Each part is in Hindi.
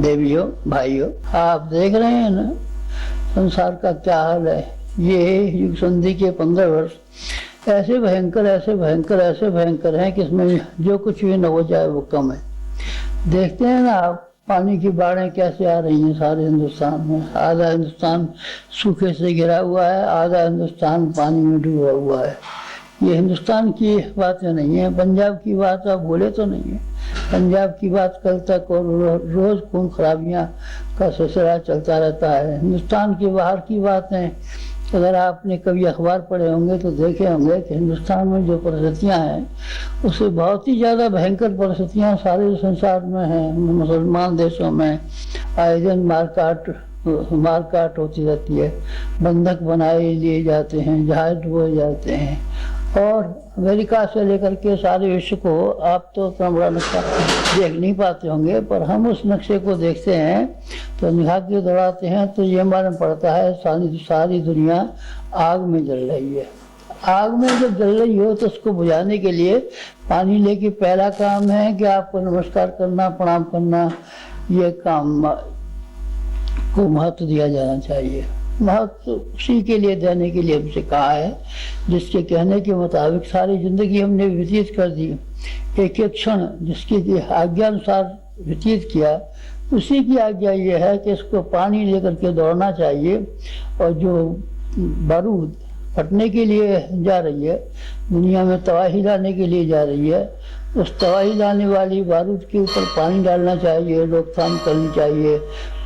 देवियों भाइयों, आप देख रहे हैं ना संसार का क्या हाल है। ये युग संधि के 15 वर्ष ऐसे भयंकर हैं कि इसमें जो कुछ भी न हो जाए वो कम है। देखते हैं ना आप, पानी की बाढ़ें कैसे आ रही हैं सारे हिंदुस्तान में। आधा हिंदुस्तान सूखे से घिरा हुआ है, आधा हिंदुस्तान पानी में डूबा हुआ है। ये हिंदुस्तान की बातें नहीं है, पंजाब की बात आप बोले तो नहीं है। पंजाब की बात कल तक और रोज खून खराबियां का सिलसिला चलता रहता है। हिंदुस्तान के बाहर की बातें अगर आपने कभी अखबार पढ़े होंगे तो देखे होंगे कि हिंदुस्तान में जो परिस्थितियां हैं उससे बहुत ही ज़्यादा भयंकर परिस्थितियां सारे संसार में हैं। मुसलमान देशों में आए दिन मारकाट होती रहती है, बंधक बनाए लिए जाते हैं, जहाज डुबोए जाते हैं। और अमेरिका से लेकर के सारे विश्व को आप तो इतना बड़ा नक्शा देख नहीं पाते होंगे, पर हम उस नक्शे को देखते हैं तो निगाह के दौड़ाते हैं तो ये मालूम पड़ता है सारी दुनिया आग में जल रही है। आग में जब जल रही हो तो उसको बुझाने के लिए पानी लेके पहला काम है कि आपको नमस्कार करना, प्रणाम करना, ये काम को महत्व दिया जाना चाहिए। महत्व उसी के लिए देने के लिए हमसे कहा है जिसके कहने के मुताबिक सारी जिंदगी हमने व्यतीत कर दी, एक एक क्षण जिसकी आज्ञा अनुसार व्यतीत किया, उसी की आज्ञा ये है कि इसको पानी लेकर के दौड़ना चाहिए। और जो बारूद फटने के लिए जा रही है, दुनिया में तबाही लाने के लिए जा रही है, उस तबाही लाने वाली बारूद के ऊपर पानी डालना चाहिए, रोकथाम करनी चाहिए,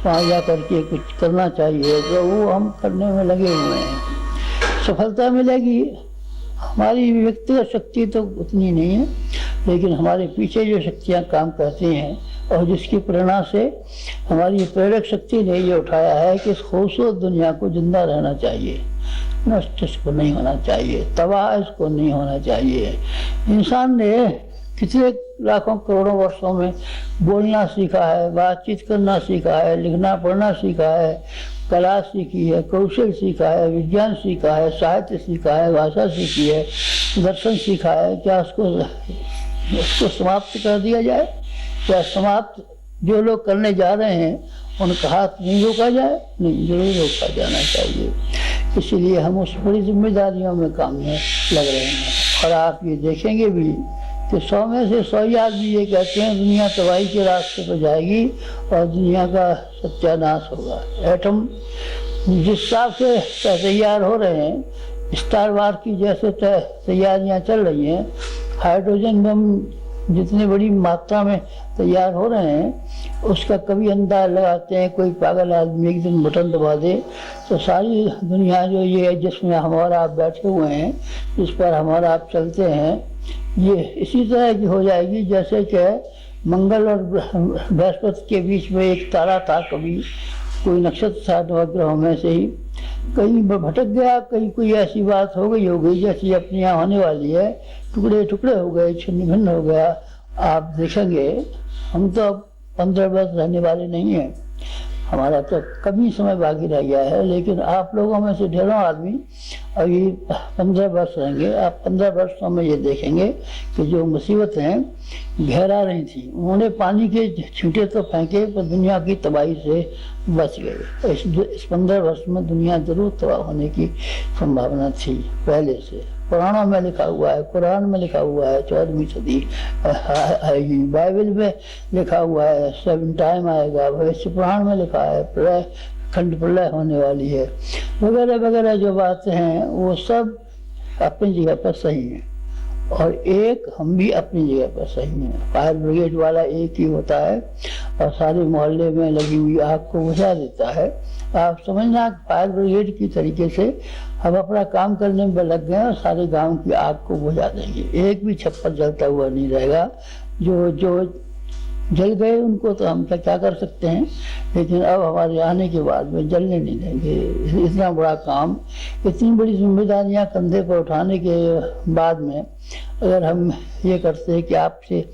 वहाँ जा करके कुछ करना चाहिए। तो वो हम करने में लगे हुए हैं। सफलता मिलेगी, हमारी व्यक्तिगत शक्ति तो उतनी नहीं है, लेकिन हमारे पीछे जो शक्तियाँ काम करती हैं और जिसकी प्रेरणा से हमारी प्रेरक शक्ति ने ये उठाया है कि इस खूबसूरत दुनिया को जिंदा रहना चाहिए, नष्ट इसको नहीं होना चाहिए, तबाह इसको नहीं होना चाहिए। इंसान ने कितने लाखों करोड़ों वर्षों में बोलना सीखा है, बातचीत करना सीखा है, लिखना पढ़ना सीखा है, कला सीखी है, कौशल सीखा है, विज्ञान सीखा है, साहित्य सीखा है, भाषा सीखी है, दर्शन सीखा है। क्या उसको समाप्त कर दिया जाए? क्या समाप्त जो लोग करने जा रहे हैं उनका हाथ नहीं रोका जाए? नहीं, जरूर रोका जाना चाहिए। इसीलिए हम उस बड़ी जिम्मेदारियों में काम में लग रहे हैं। और आप ये देखेंगे भी कि 100 में से 100 ही आदमी ये कहते हैं दुनिया तबाही के रास्ते पर जाएगी और दुनिया का सत्यानाश होगा। एटम जिस हिसाब से तैयार हो रहे हैं, स्टार वार की जैसे तैयारियां चल रही हैं, हाइड्रोजन बम जितनी बड़ी मात्रा में तैयार हो रहे हैं, उसका कभी अंदाज लगाते हैं कोई पागल आदमी एक दिन बटन दबा दे तो सारी दुनिया जो ये जिसमें हमारा आप बैठे हुए हैं, जिस पर हमारा आप चलते हैं, ये इसी तरह की हो जाएगी जैसे कि मंगल और बृहस्पति के बीच में एक तारा था, कभी कोई नक्षत्र था नवग्रहों में से ही, कहीं भटक गया, कहीं कोई ऐसी बात हो गई जैसी अपने यहाँ होने वाली है, टुकड़े टुकड़े हो गए, छिन्न भिन्न हो गया। आप देखेंगे हम तो अब 15 वर्ष रहने वाले नहीं हैं, हमारा तो कभी समय बाकी रह गया है, लेकिन आप लोगों में से ढेरों आदमी अभी 15 वर्ष रहेंगे। आप 15 वर्षों में ये देखेंगे कि जो मुसीबतें घेरा रही थी, उन्होंने पानी के छींटे तो फेंके पर दुनिया की तबाही से बच गए। इस 15 वर्ष में दुनिया जरूर तबाह होने की संभावना थी पहले से। पुराणों में लिखा हुआ है, कुरान में लिखा हुआ है, 14वीं सदी बाइबल में लिखा हुआ है, सब टाइम आएगा, भविष्य पुराण में लिखा है, प्रलय खंड प्रलय होने वाली है, वगैरह वगैरह जो बातें हैं वो सब अपनी जगह पर सही है। और एक हम भी अपनी जगह पर सही हैं। फायर ब्रिगेड वाला एक ही होता है और सारे मोहल्ले में लगी हुई आग को बुझा देता है। आप समझना फायर ब्रिगेड की तरीके से हम अपना काम करने में लग गए और सारे गांव की आग को बुझा देंगे, एक भी छप्पर जलता हुआ नहीं रहेगा। जो जल गए उनको तो हम क्या कर सकते हैं, लेकिन अब हमारे आने के बाद में जलने नहीं देंगे। इतना बड़ा काम, इतनी बड़ी जिम्मेदारियां कंधे पर उठाने के बाद में अगर हम ये करते कि आपसे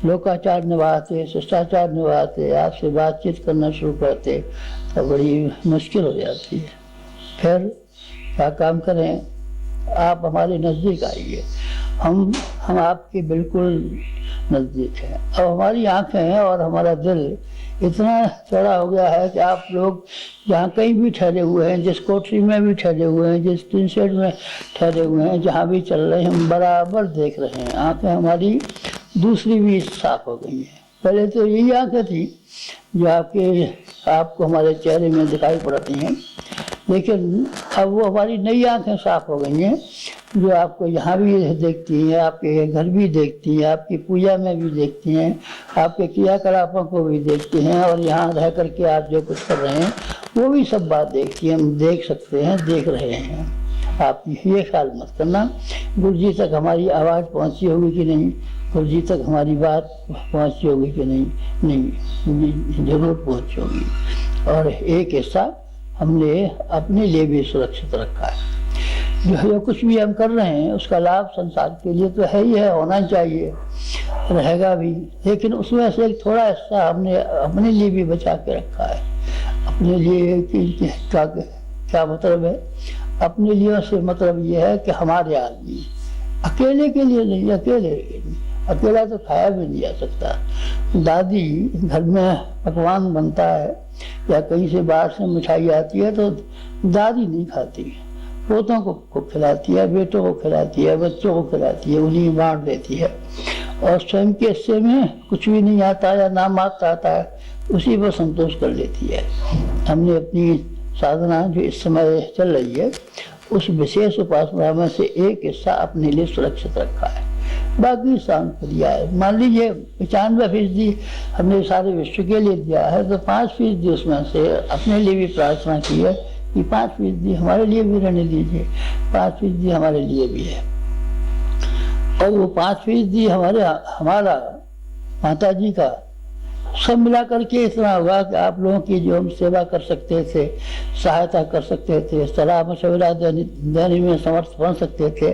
लोकाचार निभाते, शिष्टाचार निभाते, आपसे बातचीत करना शुरू करते तो बड़ी मुश्किल हो जाती है। फिर क्या काम करें, आप हमारे नज़दीक आइए, हम आपके बिल्कुल नजदीक है। अब हमारी आंखें और हमारा दिल इतना चढ़ा हो गया है कि आप लोग जहाँ कहीं भी ठहरे हुए हैं, जिस कोठरी में भी ठहरे हुए हैं, जिस टीन शेड में ठहरे हुए हैं, जहाँ भी चल रहे हैं, हम बराबर देख रहे हैं। आंखें हमारी दूसरी भी साफ हो गई हैं। पहले तो यही आंखें थी जो आपको हमारे चेहरे में दिखाई पड़ती हैं, लेकिन अब वो हमारी नई आंखें साफ हो गई हैं जो आपको यहाँ भी देखती हैं, आपके घर भी देखती हैं, आपकी पूजा में भी देखती हैं, आपके क्रियाकलापों को भी देखती हैं, और यहाँ रह करके आप जो कुछ कर रहे हैं वो भी सब बात देखती हैं। हम देख सकते हैं, देख रहे हैं। आप ये ख्याल मत करना गुरु जी तक हमारी आवाज़ पहुँची होगी कि नहीं, गुरु जी तक हमारी बात पहुँची होगी कि नहीं, जरूर पहुँची होगी। और एक हिस्सा हमने अपने लिए भी सुरक्षित रखा है। जो कुछ भी हम कर रहे हैं उसका लाभ संसार के लिए तो है ही है, होना चाहिए, रहेगा भी, लेकिन उसमें से एक थोड़ा हिस्सा हमने अपने लिए भी बचा के रखा है। अपने लिए क्या मतलब है? अपने लिए से मतलब ये है कि हमारे आदमी, अकेले के लिए नहीं, अकेला तो खाया भी नहीं जा सकता। दादी घर में पकवान बनता है या कहीं से बाहर से मिठाई आती है तो दादी नहीं खाती, पोतों को खिलाती है, बेटों को खिलाती है, बच्चों को खिलाती है, उन्हीं बांट देती है, और स्वयं के हिस्से में कुछ भी नहीं आता या ना मात्र आता है, उसी पर संतोष कर लेती है। हमने अपनी साधना जो इस समय चल रही है उस विशेष उपासना में से एक हिस्सा अपने लिए सुरक्षित रखा है, बाकी शांत कर दिया है। मान लीजिए 95% हमने सारे विश्व के लिए दिया है, तो 5% उसमें से अपने लिए भी प्रार्थना की है कि 5% हमारे लिए भी रहने दीजिए, 5% हमारे लिए भी है। और वो 5% हमारा माता जी का सब मिला करके इतना हुआ कि आप लोगों की जो हम सेवा कर सकते थे, सहायता कर सकते थे, सलाह मशवरा देने में समर्थ बन सकते थे,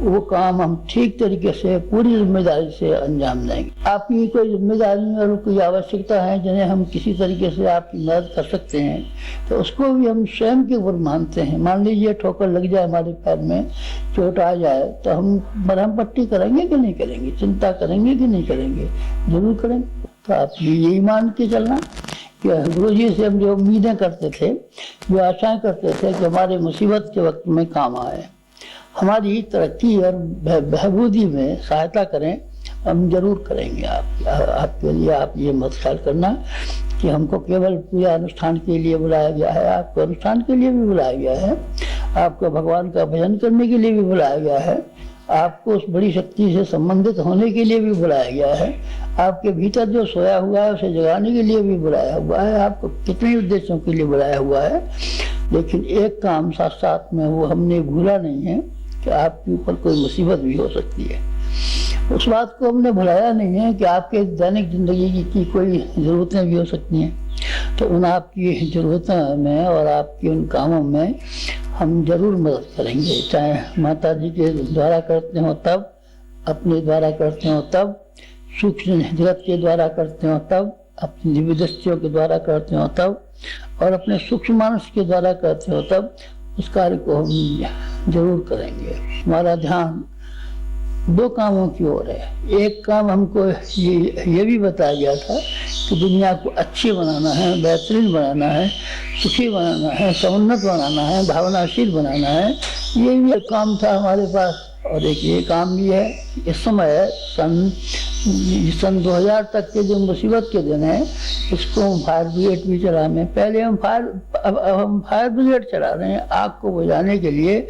वो काम हम ठीक तरीके से पूरी जिम्मेदारी से अंजाम देंगे। आपकी कोई जिम्मेदारी और कोई आवश्यकता है जिन्हें हम किसी तरीके से आपकी मदद कर सकते हैं तो उसको भी हम स्वयं के ऊपर मानते हैं। मान लीजिए ठोकर लग जाए, हमारे पैर में चोट आ जाए, तो हम मरहम पट्टी करेंगे कि नहीं करेंगे, चिंता करेंगे कि नहीं करेंगे, जरूर करेंगे। तो आप यही मान के चलना कि गुरु जी से हम जो उम्मीदें करते थे, जो आशाएं करते थे कि हमारे मुसीबत के वक्त में काम आए, हमारी तरक्की और बहबूदी में सहायता करें, हम जरूर करेंगे। आपके लिए आप ये मत ख्याल करना कि हमको केवल पूजा अनुष्ठान के लिए बुलाया गया है, आपको अनुष्ठान के लिए भी बुलाया गया है, आपको भगवान का भजन करने के लिए भी बुलाया गया है, आपको उस बड़ी शक्ति से संबंधित होने के लिए भी बुलाया गया है, आपके भीतर जो सोया हुआ है उसे जगाने के लिए भी बुलाया हुआ है, आपको कितने उद्देश्यों के लिए बुलाया हुआ है। लेकिन एक काम साथ साथ में वो हमने भूला नहीं है कि आपके ऊपर कोई मुसीबत भी हो सकती है। उस बात को हमने भुलाया नहीं है कि आपके दैनिक जिंदगी की कोई ज़रूरतें भी हो सकती हैं, तो उन आपकी ज़रूरतों में और आपके उन कामों में हम जरूर मदद करेंगे, चाहे माता जी के द्वारा करते हो तब, अपने द्वारा करते हो तब, सूक्ष्म जगत के द्वारा करते हो तब, अपनी दिव्य दृष्टियों के द्वारा करते हो तब, और अपने सूक्ष्म मानस के द्वारा करते हो तब, उस कार्य को हम जरूर करेंगे। हमारा ध्यान दो कामों की ओर है। एक काम हमको ये भी बताया गया था कि दुनिया को अच्छी बनाना है, बेहतरीन बनाना है, सुखी बनाना है, समुन्नत बनाना है, भावनाशील बनाना है, ये भी एक काम था हमारे पास। और एक ये काम भी है, इस समय सन 2000 तक के जो मुसीबत के दिन हैं, इसको हम फायर ब्रिगेड भी चला रहे हैं। पहले हम फायर ब्रिगेड चला रहे हैं, आग को बुझाने के लिए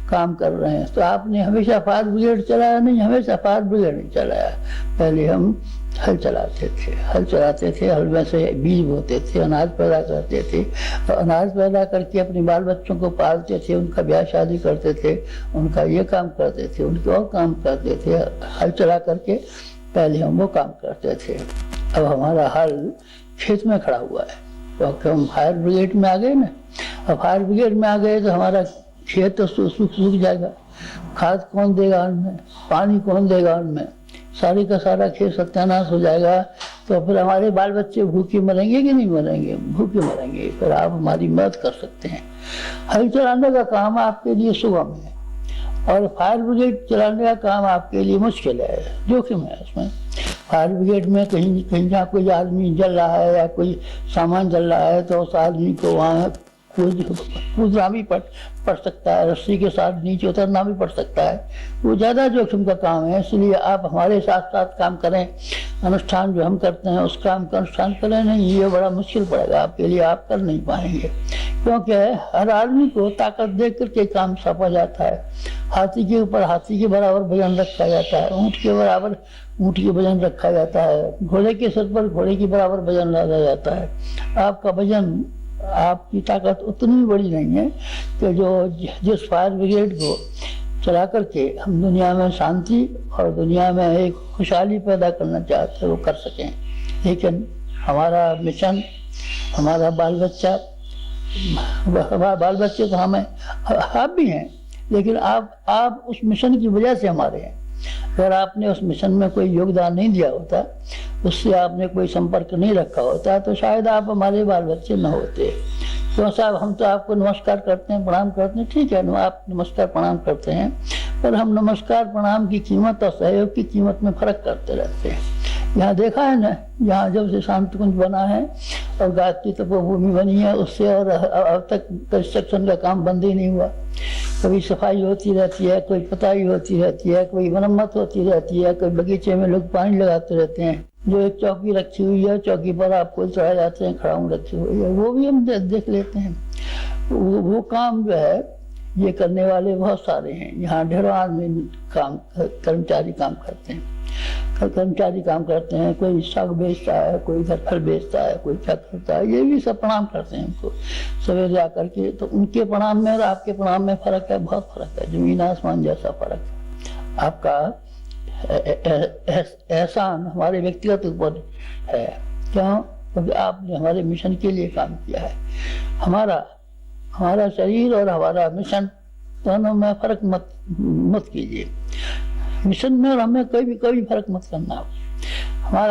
काम कर रहे हैं। तो आपने हमेशा फायर ब्रिगेड चलाया नहीं, हमेशा फायर ब्रिगेड नहीं चलाया। पहले हम हल चलाते थे, हल में से बीज बोते थे, अनाज पैदा करते थे, और अनाज पैदा करके अपने बाल बच्चों को पालते थे, उनका ब्याह शादी करते थे, उनका ये काम करते थे, उनके और काम करते थे। हल चला करके पहले हम वो काम करते थे। अब हमारा हल खेत में खड़ा हुआ है, क्योंकि हम फायर ब्रिगेड में आ गए ना। अब फायर ब्रिगेड में आ गए तो हमारा खेत तो सूख जाएगा, खाद कौन देगा उनमें, पानी कौन देगा उनमें, सारी का सारा खेत सत्यानाश हो जाएगा। तो फिर हमारे बाल बच्चे भूखे मरेंगे कि नहीं मरेंगे? भूखे मरेंगे। फिर आप हमारी मदद कर सकते हैं। हल चलाने का काम आपके लिए सुगम है, और फायर ब्रिगेड चलाने का काम आपके लिए मुश्किल है, जोखिम है उसमें। फायर ब्रिगेड में कहीं कहीं जहाँ कोई आदमी जल रहा है या कोई सामान जल रहा है तो उस आदमी को वहाँ कूदना भी पड़ सकता है, रस्सी के साथ नीचे उतरना भी पड़ सकता है। वो ज़्यादा जोखिम का काम है, इसलिए आप हमारे साथ साथ काम करें, अनुष्ठान जो हम करते हैं उस काम का अनुष्ठान करें। नहीं, ये बड़ा मुश्किल पड़ेगा आपके लिए, आप कर नहीं पाएंगे, क्योंकि हर आदमी को ताकत देख करके काम सौंपा जाता है। हाथी के ऊपर हाथी के बराबर वजन रखा जाता है, ऊँट के बराबर ऊँट के वजन रखा जाता है, घोड़े के सर पर घोड़े के बराबर वजन लाया जाता है। आपका वजन, आपकी ताकत उतनी बड़ी नहीं है कि जो जिस फायर ब्रिगेड को चला करके हम दुनिया में शांति और दुनिया में एक खुशहाली पैदा करना चाहते हैं वो कर सकें। लेकिन हमारा मिशन, हमारा बाल बच्चा तो हमें, आप भी हैं, लेकिन आप उस मिशन की वजह से हमारे हैं। अगर आपने उस मिशन में कोई योगदान नहीं दिया होता, उससे आपने कोई संपर्क नहीं रखा होता, तो शायद आप हमारे बाल बच्चे न होते। तो साहब, हम तो आपको नमस्कार करते हैं, प्रणाम करते हैं, ठीक है, आप नमस्कार प्रणाम करते हैं, पर हम नमस्कार प्रणाम की कीमत और सहयोग की कीमत में फर्क करते रहते हैं। यहाँ देखा है ना, यहाँ जब से शांति कुंज बना है और गायत्री तपोभूमि बनी है, उससे और अब तक कंस्ट्रक्शन का काम बंद ही नहीं हुआ। कभी सफाई होती रहती है, कोई पुताई होती रहती है, कोई मरम्मत होती रहती है, कोई बगीचे में लोग पानी लगाते रहते हैं। जो एक चौकी रखी हुई है, चौकी पर आप फूल चढ़ाए जाते हैं, खड़ाऊं रखी हुई है, वो भी हम देख लेते हैं। वो काम जो है, ये करने वाले बहुत सारे हैं। यहाँ ढेरों आदमी कर्मचारी काम करते हैं, कर्मचारी काम करते हैं। कोई साग बेचता है, कोई इधर फल बेचता है, कोई क्या करता है, ये भी सब प्रणाम करते हैं हमको सवेरे आकर के। तो उनके प्रणाम में और आपके प्रणाम में फर्क है, बहुत फर्क है, जमीन आसमान जैसा फर्क है। आपका एहसान हमारे व्यक्तिगत ऊपर है, क्यों? क्योंकि आपने हमारे मिशन के लिए काम किया है। हमारा शरीर और हमारा मिशन दोनों में फर्क मत कीजिए। मिशन में और हमें कभी फर्क मत करना।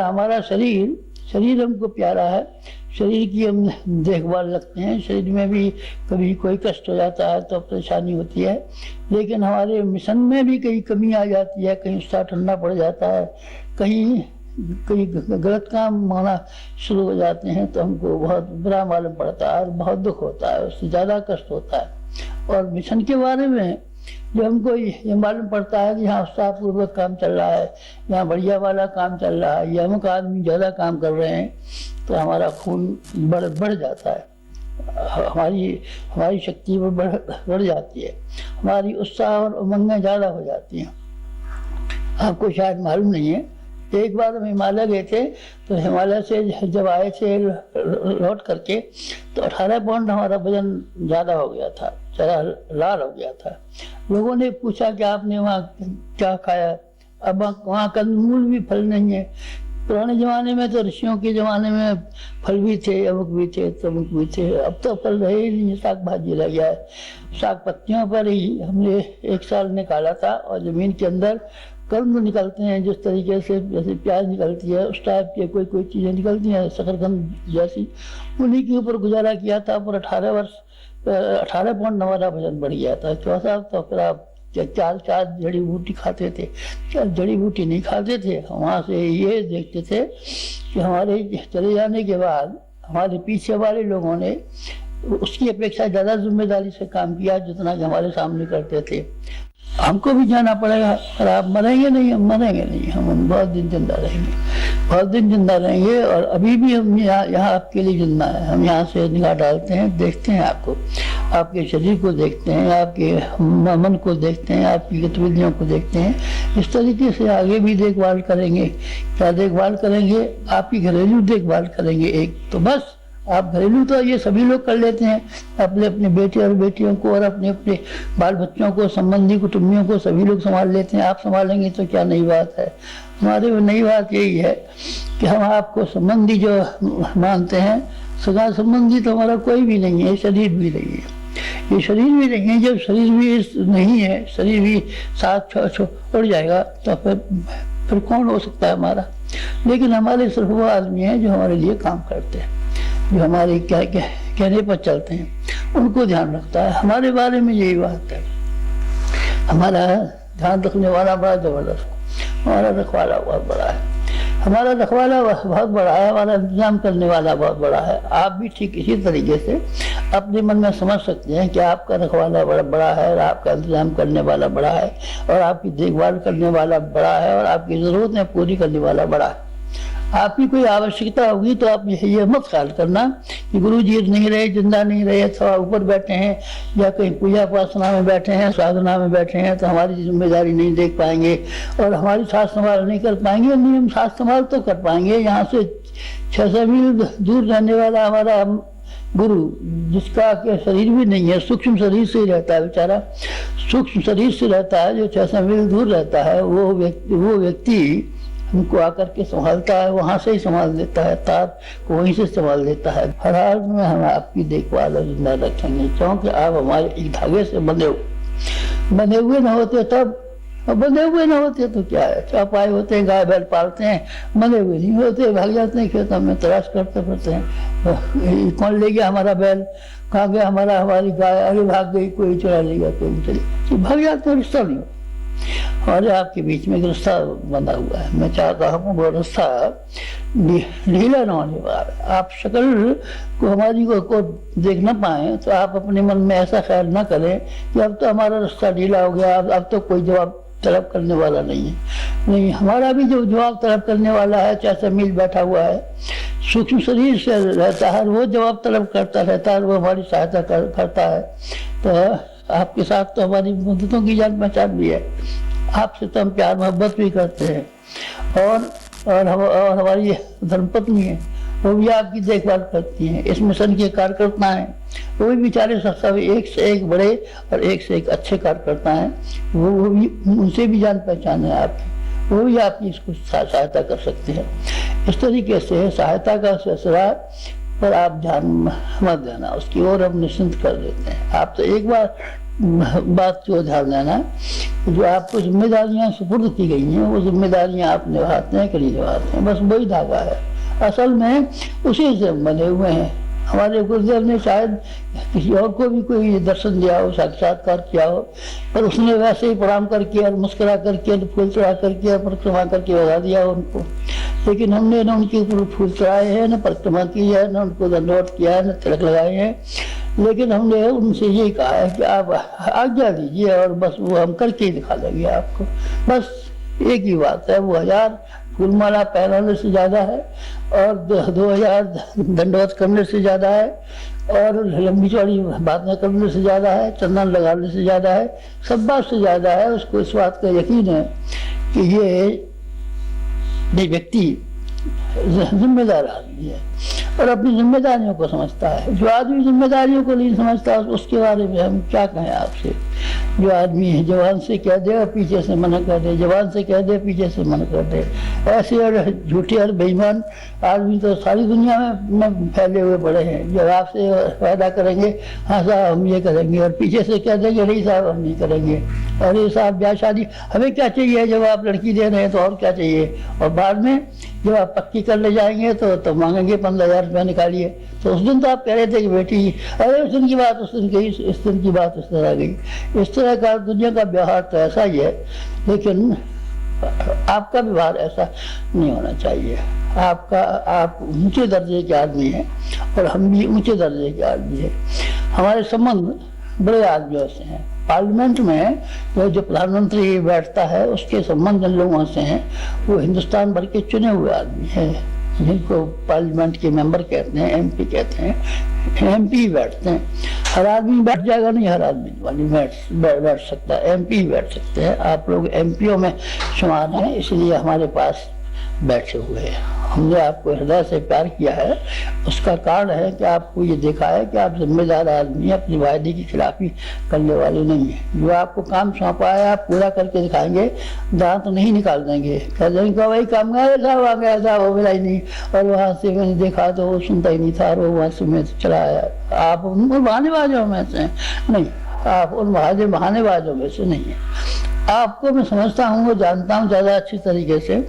हमारा शरीर हमको प्यारा है, शरीर की हम देखभाल रखते हैं। शरीर में भी कभी कोई कष्ट हो जाता है तो परेशानी होती है, लेकिन हमारे मिशन में भी कहीं कमी आ जाती है, कहीं उत्साह ठंडा पड़ जाता है, कहीं गलत काम होना शुरू हो जाते हैं, तो हमको बहुत बुरा मालूम पड़ता है और बहुत दुख होता है, उससे ज़्यादा कष्ट होता है। और मिशन के बारे में जो हमको ये मालूम पड़ता है कि यहाँ उत्साहपूर्वक काम चल रहा है, यहाँ बढ़िया वाला काम चल रहा है, या अमुक आदमी ज़्यादा काम कर रहे हैं, तो हमारा खून बढ़ जाता है, हमारी शक्ति बढ़ जाती है, हमारी उत्साह और उमंगें ज़्यादा हो जाती हैं। आपको शायद मालूम नहीं है, एक बार हम हिमालय गए थे, तो हिमालय से जब आए थे लौट करके, तो 18 पाउंड हमारा वजन ज़्यादा हो गया था, चेहरा लाल हो गया था। लोगों ने पूछा कि आपने वहाँ क्या खाया? अब वहाँ कंदमूल भी फल नहीं है। पुराने ज़माने में तो ऋषियों के ज़माने में फल भी थे, अमुक भी थे, तमुक भी थे, अब तो फल रहे ही नहीं, साग भाजी रह गया है। साग पत्तियों पर ही हमने एक साल निकाला था, और ज़मीन के अंदर कंद निकलते हैं जिस तरीके से, जैसे प्याज निकलती है उस टाइप के कोई चीज़ें निकलती हैं, शकरकंद जैसी, उन्हीं के ऊपर गुजारा किया था। पर 18 पाउंड हमारा वजन बढ़ गया था। तो साहब, तो फिर आप चार जड़ी बूटी खाते थे? जड़ी बूटी नहीं खाते थे, वहाँ से ये देखते थे कि हमारे चले जाने के बाद हमारे पीछे वाले लोगों ने उसकी अपेक्षा ज़्यादा जिम्मेदारी से काम किया जितना कि हमारे सामने करते थे। हमको भी जाना पड़ेगा, और आप मरेंगे नहीं, हम मरेंगे नहीं, हम बहुत दिन जिंदा रहेंगे, बहुत दिन जिंदा रहेंगे। और अभी भी हम यहाँ आपके लिए जिंदा है। हम यहाँ से निगाह डालते हैं, देखते हैं आपको, आपके शरीर को देखते हैं, आपके मन को देखते हैं, आपकी गतिविधियों को देखते हैं। इस तरीके से आगे भी देखभाल करेंगे। क्या देखभाल करेंगे? आपकी घरेलू देखभाल करेंगे एक तो बस। आप घरेलू तो ये सभी लोग कर लेते हैं, अपने बेटे और बेटियों को और अपने बाल बच्चों को, संबंधी कुटुंबियों को सभी लोग संभाल लेते हैं। आप संभालेंगे तो क्या नई बात है? हमारे में नई बात यही है कि हम आपको संबंधी जो मानते हैं, सगा संबंधी तो हमारा कोई भी नहीं है, शरीर भी नहीं है, ये शरीर भी नहीं है। जब शरीर भी नहीं है, शरीर भी साथ छोड़ जाएगा, तो फिर कौन हो सकता है हमारा? लेकिन हमारे सिर्फ वो आदमी हैं जो हमारे लिए काम करते हैं, जो हमारे कहने पर चलते हैं, उनको ध्यान रखता है। हमारे बारे में यही बात है। हमारा ध्यान रखने वाला बड़ा जबरदस्त, हमारा रखवाला बहुत बड़ा है। हमारा रखवाला बहुत बड़ा है, हमारा इंतजाम करने वाला बहुत बड़ा है। आप भी ठीक इसी तरीके से अपने मन में समझ सकते हैं कि आपका रखवाला बड़ा बड़ा है और आपका इंतजाम करने वाला बड़ा है और आपकी देखभाल करने वाला बड़ा है और आपकी ज़रूरतें पूरी करने वाला बड़ा है। आपकी कोई आवश्यकता होगी तो आप ये मत ख्याल करना कि गुरु जी नहीं रहे, जिंदा नहीं रहे, अथवा ऊपर बैठे हैं या कहीं पूजा उपासना में बैठे हैं, साधना में बैठे हैं तो हमारी जिम्मेदारी नहीं देख पाएंगे और हमारी साथ संभाल नहीं कर पाएंगे। नहीं, हम साथ संभाल तो कर पाएंगे। यहाँ से 600 मील दूर रहने वाला हमारा गुरु, जिसका के शरीर भी नहीं है, सूक्ष्म शरीर से ही रहता है बेचारा, सूक्ष्म शरीर से रहता है, जो 600 मील दूर रहता है, वो व्यक्ति हमको आकर के संभालता है, वहां से ही संभाल देता है, तार को वहीं से संभाल देता है। हर हाल में हम आपकी देखभाल और जिंदा रखेंगे, क्योंकि आप हमारे एक धागे से बंधे हुए न होते तब, बंधे हुए न होते तो क्या है, चौपाए होते हैं, गाय बैल पालते हैं, बंधे हुए नहीं होते, भाग जाते हैं खेतों में, तलाश करते फिरते हैं, कौन ले गया हमारा बैल, कहाँ गया हमारी गाय, अरे भाग गई, कोई चुरा ले गया, कोई चली, भाग जाते हैं, रिश्ता नहीं। और आपके बीच में एक रास्ता बंधा हुआ है, मैं चाहता हूँ वो रास्ता ढीला न होने वाला। आप शक्ल को हमारी को देख न पाए तो आप अपने मन में ऐसा ख्याल न करें कि अब तो हमारा रास्ता ढीला हो गया, अब तो कोई जवाब तलब करने वाला नहीं है। नहीं, हमारा भी जो जवाब तलब करने वाला है, 600 मील बैठा हुआ है, सूक्ष्म शरीर से रहता है, वो जवाब तलब करता रहता है, वो हमारी सहायता करता है। तो आपके साथ तो हमारी मददों की जान पहचान भी है, आपसे तो हम प्यार मोहब्बत भी करते हैं और हमारी धर्मपत्नी है, वो भी आपकी देखभाल करती हैं। इस मिशन के कार्यकर्ता हैं, वो भी बेचारे सब एक से एक बड़े और एक से एक अच्छे कार्यकर्ता हैं, वो भी, उनसे भी जान पहचान है आपकी, वो भी आपकी इसको सहायता कर सकते हैं। इस तरीके से सहायता का सिलसिला पर आप ध्यान मत देना, उसकी ओर हम निश्चिंत कर देते हैं। आप तो एक बार बात को ध्यान देना, जो आपको जिम्मेदारियां सुपुर्द की गई हैं वो जिम्मेदारियां आप निभाते हैं कि नहीं निभाते हैं, बस वही धागा है। असल में उसी से बने हुए हैं। हमारे गुरुदेव ने शायद किसी और को भी कोई दर्शन दिया हो, साक्षात्कार किया हो, पर उसने वैसे ही प्रणाम करके और मुस्कुरा करके फूल चढ़ा करके और परिक्रमा करके बता दिया उनको। लेकिन हमने न उनके ऊपर फूल चढ़ाए हैं, न परिक्रमा की है, न उनको दंडवत किया है, न तिलक लगाए हैं, लेकिन हमने उनसे ये कहा है कि आप आज्ञा दीजिए और बस वो हम करके दिखा देंगे आपको। बस एक ही बात है, वो 1000 फूलमाला पहनाने से ज्यादा है और 2000 दंडवत करने से ज्यादा है और लंबी चौड़ी बातें करने से ज्यादा है, चंदन लगाने से ज्यादा है, सब बात से ज्यादा है। उसको इस बात का यकीन है कि ये व्यक्ति जिम्मेदार आदमी है और अपनी जिम्मेदारियों को समझता है। जो आदमी जिम्मेदारियों को नहीं समझता उसके बारे में हम क्या कहें आपसे। जो आदमी है जवान से कह दे और पीछे से मना कर दे, जवान से कह दे पीछे से मना कर दे, ऐसे और झूठे और बेईमान आदमी तो सारी दुनिया में फैले हुए पड़े हैं। जब आपसे वादा करेंगे हाँ साहब हम ये करेंगे और पीछे से कह देंगे नहीं साहब हम नहीं करेंगे, और ये साहब ब्याह शादी हमें क्या चाहिए, जब आप लड़की दे रहे हैं तो और क्या चाहिए, और बाद में जब आप पक्की कर ले जाएंगे तो मांगेंगे 15,000 रुपया निकालिए। तो उस दिन तो आप कह रहे थे कि बेटी अरे उस दिन की बात उस दिन गई, इस दिन की बात उस तरह गई। इस तरह का दुनिया का व्यवहार तो ऐसा ही है, लेकिन आपका व्यवहार ऐसा नहीं होना चाहिए। आप ऊंचे दर्जे के आदमी हैं और हम भी ऊंचे दर्जे के आदमी हैं। हमारे संबंध बड़े आदमियों से हैं। पार्लियामेंट में जो प्रधानमंत्री बैठता है उसके संबंध जिन लोगों से हैं वो हिंदुस्तान भर के चुने हुए आदमी हैं, जिनको पार्लियामेंट के मेंबर कहते हैं, एमपी कहते हैं। एमपी बैठते हैं, हर आदमी बैठ जाएगा नहीं, हर आदमी बैठ सकता है, एमपी बैठ सकते हैं। आप लोग एमपीओ में शुमार हैं, इसलिए हमारे पास बैठे हुए हैं। हमने आपको हृदय से प्यार किया है, उसका कारण है कि आपको ये देखा है कि आप जिम्मेदार आदमी हैं, अपनी वायदे की खिलाफी करने वाले नहीं है। जो आपको काम सौंपा है आप पूरा करके दिखाएंगे, दांत नहीं निकाल देंगे, कह देंगे वही काम साहब आ गया था वो मिला ही नहीं, और वहाँ से मैंने देखा तो वो सुनता ही नहीं था और वो वहाँ से मैं चला आया। आप उन बहानेबाजों में से नहीं, आप उन बहानेबाजों में से नहीं है। आपको मैं समझता हूँ, वो जानता हूँ ज़्यादा अच्छी तरीके से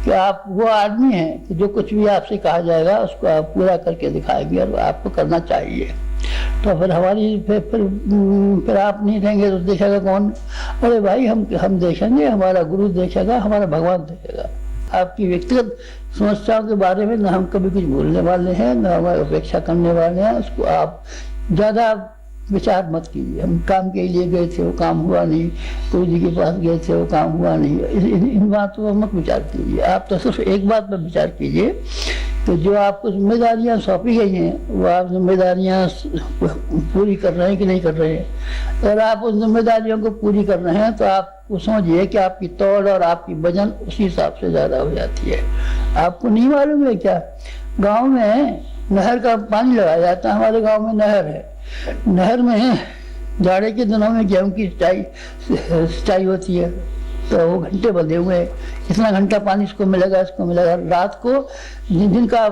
कि आप वो आदमी हैं कि जो कुछ भी आपसे कहा जाएगा उसको आप पूरा करके दिखाएंगे और आपको करना चाहिए। तो फिर हमारी फिर आप नहीं रहेंगे तो देखेगा कौन? अरे भाई हम देखेंगे, हमारा गुरु देखेगा, हमारा भगवान देखेगा। आपकी व्यक्तिगत समस्याओं के बारे में न हम कभी कुछ बोलने वाले हैं, न हम अपेक्षा करने वाले हैं। उसको आप ज़्यादा विचार मत कीजिए। हम काम के लिए गए थे, वो काम हुआ नहीं, गुरु जी के पास गए थे, वो काम हुआ नहीं, इन बातों पर मत विचार कीजिए। आप तो सिर्फ एक बात पर विचार कीजिए कि जो आपको जिम्मेदारियां सौंपी गई हैं वो आप जिम्मेदारियां पूरी कर रहे हैं कि नहीं कर रहे हैं। अगर आप उन जिम्मेदारियों को पूरी कर रहे हैं तो आप समझिए कि आपकी तौड़ और आपकी वजन उसी हिसाब से ज़्यादा हो जाती है। आपको नहीं मालूम है क्या, गाँव में नहर का पानी लगाया जाता है। हमारे गाँव में नहर है, नहर में जाड़े के दिनों में गेहूं की सिंचाई होती है, तो वो घंटे बंधे हुए हैं, इतना घंटा पानी इसको मिलेगा, इसको मिलेगा। रात को जिनका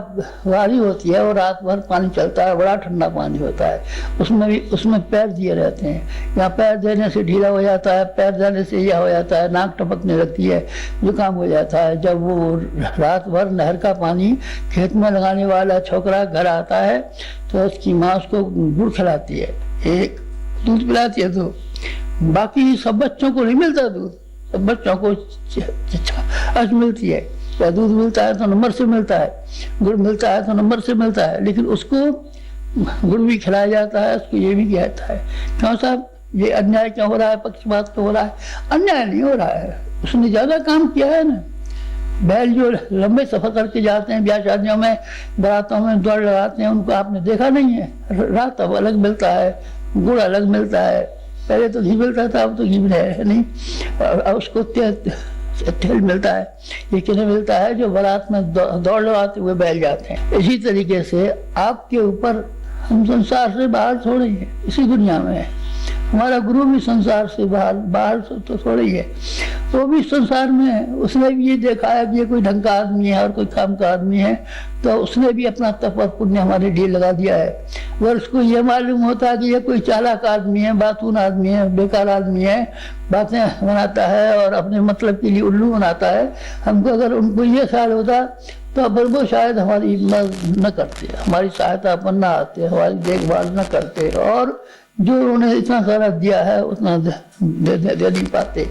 वारी होती है वो रात भर पानी चलता है, बड़ा ठंडा पानी होता है, उसमें पैर दिए रहते हैं। यहाँ पैर देने से ढीला हो जाता है, पैर देने से यह हो जाता है, नाक टपकने लगती है, जुकाम हो जाता है। जब वो रात भर नहर का पानी खेत में लगाने वाला छोकरा घर आता है तो उसकी माँ उसको गुड़ खिलाती है, एक दूध पिलाती है, तो बाकी सब बच्चों को नहीं मिलता दूध, सब बच्चों को छाछ मिलती है, या दूध मिलता है तो नंबर से मिलता है, गुड़ मिलता है तो नंबर से मिलता है, लेकिन उसको गुड़ भी खिलाया जाता है, उसको ये भी किया जाता है। क्यों साहब, ये अन्याय क्यों हो रहा है, पक्षपात क्यों हो रहा है? अन्याय नहीं हो रहा है, उसने ज्यादा काम किया है ना। बैल जो लंबे सफर करके जाते हैं, ब्याह शादियों में, बारातों में दौड़ लगाते हैं, उनको आपने देखा नहीं है, रात अब अलग मिलता है, गुड़ अलग मिलता है। पहले तो घी मिलता था, अब तो घी है नहीं, अब उसको तेल मिलता है, ये किन्हें मिलता है? जो बारात में दौड़ लगाते हुए बैल जाते हैं। इसी तरीके से आपके ऊपर, हम संसार से बाहर थोड़े ही है, इसी दुनिया में है। हमारा गुरु भी संसार से बाहर तो थोड़ा ही है, वो भी संसार में है। उसने भी ये देखा है कि ये कोई ढंग का आदमी है और कोई काम का आदमी है, तो उसने भी अपना तप और पुण्य हमारे लिए लगा दिया है। अगर उसको ये मालूम होता है कि ये कोई चालाक आदमी है, बातून आदमी है, बेकार आदमी है, बातें बनाता है और अपने मतलब के लिए उल्लू बनाता है, हमको अगर उनको ये ख्याल होता तो वो शायद हमारी मदद न करते, हमारी सहायता पर न आते, हमारी देखभाल न करते, और जो उन्हें इतना सारा दिया है उतना दे नहीं पाते।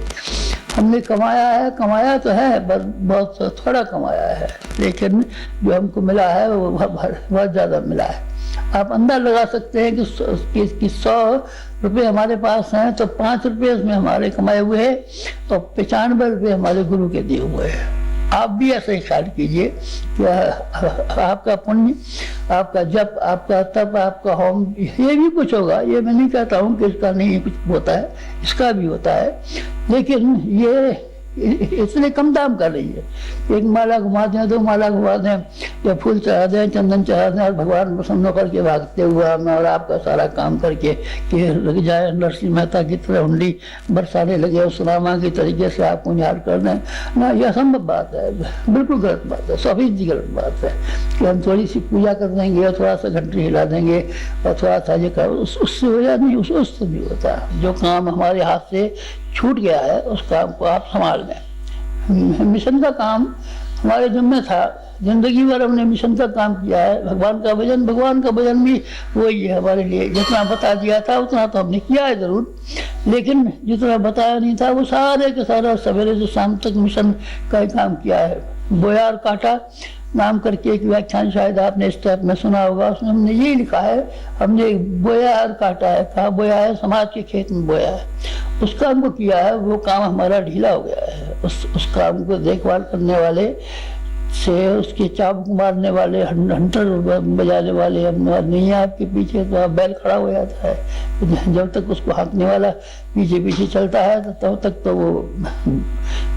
हमने कमाया तो है, बस बहुत थोड़ा कमाया है, लेकिन जो हमको मिला है वो बहुत ज़्यादा मिला है। आप अंदाज़ लगा सकते हैं कि 100 रुपये हमारे पास हैं तो 5 रुपये उसमें हमारे कमाए हुए हैं और 95 रुपये हमारे गुरु के दिए हुए हैं। आप भी ऐसा ही ख्याल कीजिए कि आपका पुण्य, आपका जप, आपका तप, आपका होम, ये भी कुछ होगा। ये मैं नहीं कहता हूँ कि इसका नहीं कुछ होता है, इसका भी होता है, लेकिन ये इसलिए कम दाम कर रही है। एक माला घुमा दें, 2 माला घुमा दें, या फूल चढ़ा दें, चंदन चढ़ा दें, और भगवान प्रसन्न होकर के भागते हुए मैं और आपका सारा काम करके कि लग जाए नरसिंह मेहता की तरह हुंडी बरसाने लगे उस रामा की तरीके से आप याद कर दें ना, यह असंभव बात है, बिल्कुल गलत बात है, 100% गलत बात है। कि हम थोड़ी सी पूजा कर देंगे और थोड़ा सा घंटी हिला देंगे और थोड़ा सा ये कर, उससे हो जाए नहीं, उससे नहीं होता। जो काम हमारे हाथ से छूट गया है उस काम को आप संभाल लें। मिशन का काम हमारे जिम्मे था, जिंदगी भर हमने मिशन का काम किया है। भगवान का भजन भी वही है हमारे लिए। जितना बता दिया था उतना तो हमने किया है जरूर, लेकिन जितना बताया नहीं था वो सारे के सारा सवेरे से शाम तक मिशन का ही काम किया है। बोया और काटा नाम करके एक व्याख्यान शायद आपने इस टाइप में सुना होगा, उसमें हमने यही लिखा है, हमने बोया और काटा है। कहा बोया है, समाज के खेत में बोया है, उस काम को किया है, वो काम हमारा ढीला हो गया है। उस काम को देखभाल करने वाले से, उसके चाबुक मारने वाले, हंटर बजाने वाले हम नहीं है आपके पीछे, तो आप बैल खड़ा हो जाता है। जब तक उसको हाँकने वाला पीछे पीछे चलता है तो तब तक तो वो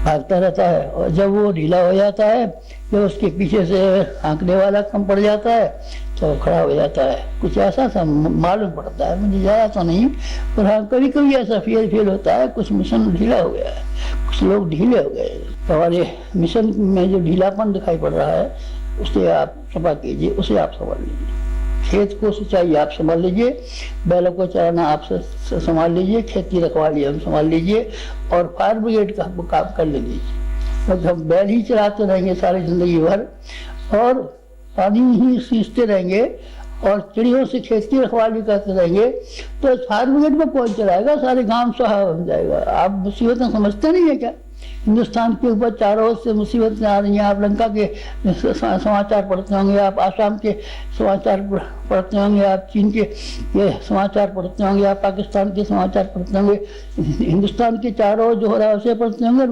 भागता रहता है, और जब वो ढीला हो जाता है, जब उसके पीछे से हाँकने वाला कम पड़ जाता है तो खड़ा हो जाता है। कुछ ऐसा सा मालूम पड़ता है, मुझे ज़्यादा तो नहीं, पर हाँ कभी कभी ऐसा फील होता है कुछ मिशन ढीला हो गया है, कुछ लोग ढीले हो गए। हमारे मिशन में जो ढीलापन दिखाई पड़ रहा है उसे आप सफा कीजिए, उसे आप संभाल लीजिए। खेत को सिंचाई आप संभाल लीजिए, बैलों को चराना आप संभाल लीजिए, खेत की रखवाली हम संभाल लीजिए, और फायर ब्रिगेड का काम कर लीजिए। मतलब हम बैल ही चलाते रहेंगे सारी जिंदगी भर और पानी ही सींचते रहेंगे और चिड़ियों से खेत की रखवाली करते रहेंगे, तो फायर ब्रिगेड में कौन चलाएगा? सारे गांव सुहा हो जाएगा। आप मुसीबतें समझते नहीं है क्या? हिंदुस्तान के ऊपर चारों ओर से मुसीबतें आ रही हैं। आप लंका के समाचार पढ़ते होंगे, आप आसाम के समाचार पढ़ते होंगे, आप चीन के ये समाचार पढ़ते होंगे, आप पाकिस्तान के समाचार पढ़ते होंगे, हिंदुस्तान के चारों ओर जो हो रहा है उसे पढ़ते होंगे।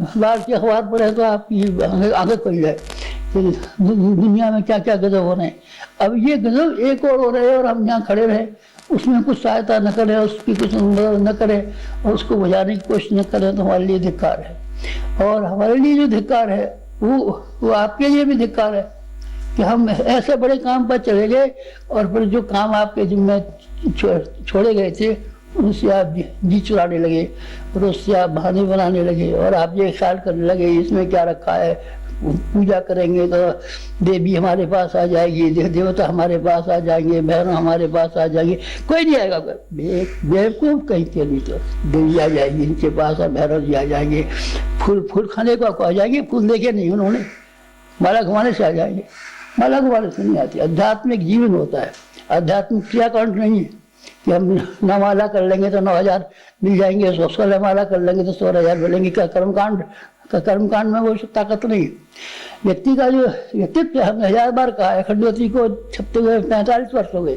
बाहर के अखबार पढ़े तो आपकी आगे खुल जाए कि दुनिया में क्या क्या गजब हो रहे हैं। अब ये गजब एक और हो रहे हैं और हम यहाँ खड़े रहे, उसमें कुछ सहायता न करें, उसकी कुछ मदद न करें और उसको बुझाने की कोशिश न करें, तो हमारे लिए धिक्कार है। और हमारे लिए जो धिक्कार है वो आपके लिए भी धिक्कार है कि हम ऐसे बड़े काम पर चले गए और फिर जो काम आपके जिम्मे छोड़े गए थे उनसे आप जी चुराने लगे और उससे आप बहाने बनाने लगे और आप ये ख्याल करने लगे इसमें क्या रखा है, पूजा करेंगे तो देवी हमारे पास आ जाएगी, देवता हमारे पास आ जाएंगे, बहनों हमारे पास आ जाएंगे। कोई नहीं आएगा, बेवकूफ कहीं के नहीं, तो देवी आ जाएगी इनके पास और भैरव जी आ जाएंगे, फूल खाने को आ जाएंगे, फूल देखे नहीं उन्होंने, माला घुमाने से आ जाएंगे। माला घुमाने से नहीं आती, आध्यात्मिक जीवन होता है, आध्यात्मिक क्रियाकांड नहीं है कि हम 9 माला कर लेंगे तो 9,000 मिल जाएंगे, 16 माला कर लेंगे तो 16,000 मिलेंगे। क्या कर्मकांड में वो ताकत नहीं। व्यक्ति का जो व्यक्तित्व हमने 1000 बार कहा है, खंडोत्री को छपते हुए 45 वर्ष हो गए,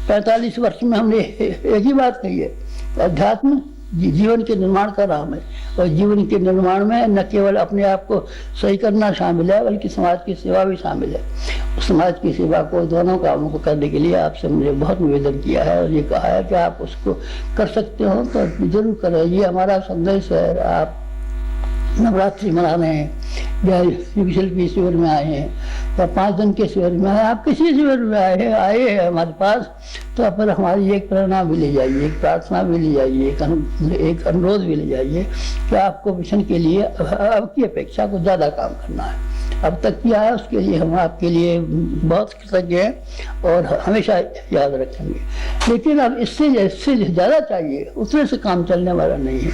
45 वर्ष में हमने एक ही बात कही है, अध्यात्म जीवन के निर्माण का नाम है और जीवन के निर्माण में न केवल अपने आप को सही करना शामिल है बल्कि समाज की सेवा भी शामिल है। समाज की सेवा को, दोनों कामों को करने के लिए आपसे मुझे बहुत निवेदन किया है और ये कहा है कि आप उसको कर सकते हो तो जरूर करें। ये हमारा संदेश है। आप नवरात्रि मना रहे हैं या युग शिल्पी शिविर में आए हैं या 5 दिन के शिविर में आए, आप किसी शिविर में आए हैं हमारे पास, तो पर हमारी एक प्रेरणा भी ले जाइए, एक प्रार्थना भी ले जाइए, एक अनुरोध भी ले जाइए कि आपको मिशन के लिए अब की अपेक्षा को ज़्यादा काम करना है। अब तक किया है उसके लिए हम आपके लिए बहुत कृतज्ञ हैं और हमेशा याद रखेंगे। लेकिन अब इससे ज़्यादा चाहिए, उतने से काम चलने वाला नहीं है,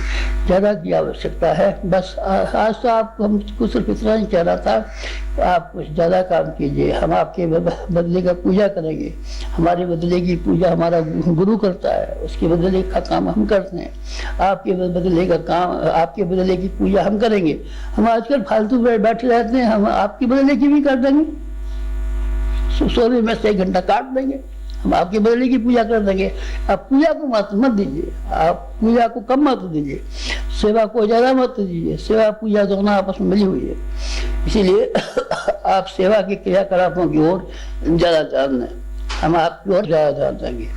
ज़्यादा की आवश्यकता है। बस आज तो आपको हमको सिर्फ इतना ही कहना था, आप कुछ ज़्यादा काम कीजिए, हम आपके बदले का पूजा करेंगे। हमारे बदले की पूजा हमारा गुरु करता है, उसके बदले का काम हम करते हैं। आपके बदले का काम, आपके बदले की पूजा हम करेंगे। हम आजकल फालतू बैठे रहते हैं, हम आपके बदले की भी कर देंगे, सोने में से 1 घंटा काट देंगे, हम आपके बदले की पूजा कर देंगे। आप पूजा को मत दीजिए, आप पूजा को कम मत दीजिए, सेवा को ज्यादा मत दीजिए। सेवा पूजा दोनों आपस में मिली हुई है, इसीलिए आप सेवा के क्रियाकलापों की ओर ज्यादा ध्यान दें, हम आपकी ओर ज्यादा ध्यान देंगे।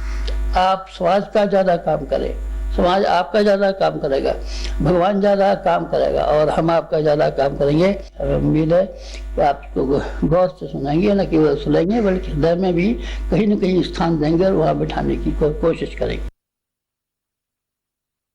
आप समाज का ज्यादा काम करें, समाज आपका ज्यादा काम करेगा, भगवान ज्यादा काम करेगा और हम आपका ज्यादा काम करेंगे। उम्मीद है कि आप इसको गौर से सुनेंगे, न केवल सुनेंगे बल्कि हृदय में भी कहीं न कहीं स्थान देंगे और वहाँ बिठाने की कोशिश करेंगे।